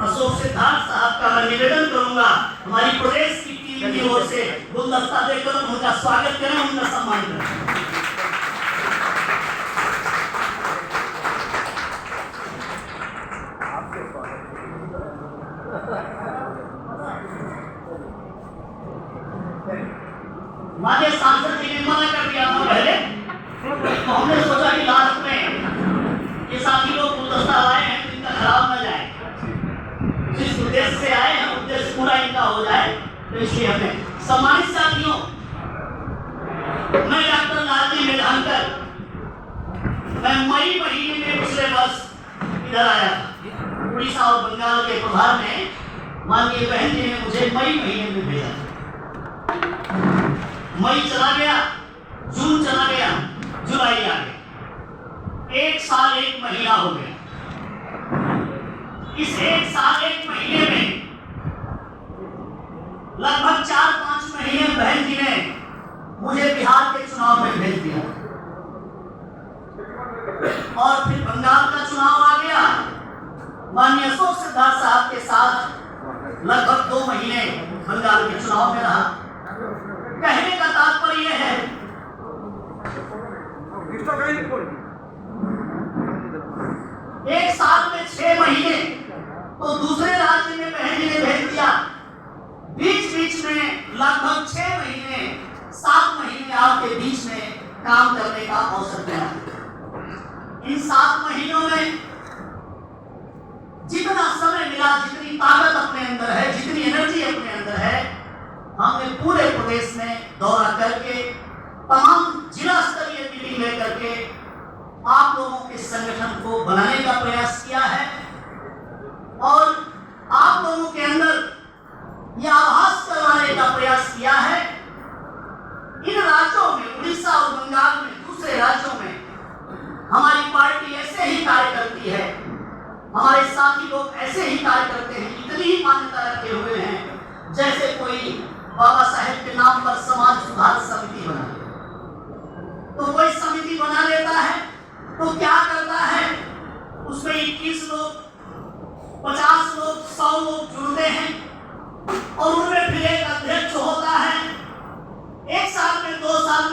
अशोक सिद्धार्थ साहब का मैं निवेदन करूंगा, हमारी प्रदेश की टीम की ओर से गुलदस्ता देकर उनका स्वागत करें, उनका सम्मान करें। माननीय सांसद जी ने मना कर दिया था पहले, तो हमने सोचा कि लास्ट में ये साथी लोग गुलदस्ता लाए हैं तो इनका खराब न जाए, जिस उद्देश्य से आए हैं उद्देश्य पूरा इनका हो जाए, तो इसलिए हमने। सम्मानित साथियों, मैं डॉक्टर लालजी मेधांकर, मैं मई महीने में पिछले वर्ष इधर आया था। उड़ीसा और बंगाल के प्रभार में माननीय बहन जी ने मुझे मई महीने में भेजा। मई चला गया, जून चला गया, जुलाई आ गया, 1 साल 1 महीना हो गया। इस 1 साल 1 महीने में लगभग 4-5 महीने बहन जी ने मुझे बिहार के चुनाव में भेज दिया और फिर बंगाल का चुनाव आ गया। माननीय अशोक सिद्धार्थ साहब के साथ लगभग 2 महीने बंगाल के चुनाव में रहा। कहने का तात्पर्य है, एक साल में 6 महीने तो दूसरे राज्य में बहन जी ने भेज दिया, बीच बीच में लगभग 6 महीने 7 महीने आपके बीच में काम करने का अवसर मिला। इन 7 महीनों में जितना समय मिला, जितनी ताकत अपने अंदर है, जितनी एनर्जी अपने अंदर है, हमने पूरे प्रदेश में दौरा करके तमाम जिला स्तरीय मीटिंग लेकर के आप लोगों के संगठन को बनाने का प्रयास किया है और आप लोगों के अंदर यह आभास करवाने का प्रयास किया है। इन राज्यों में, उड़ीसा और बंगाल में, दूसरे राज्यों में हमारी पार्टी ऐसे ही कार्य करती है, हमारे साथी लोग ऐसे ही कार्य करते हैं, इतनी ही मान्यता रखे हुए हैं जैसे कोई बाबा साहेब के नाम पर समाज सुधार समिति बना, तो कोई समिति बना लेता है तो क्या करता है, उसमें 21 लोग, 50 लोग, 100 लोग जुड़ते हैं और उनमें फिर एक अध्यक्ष होता है। 1 साल में, 2 साल में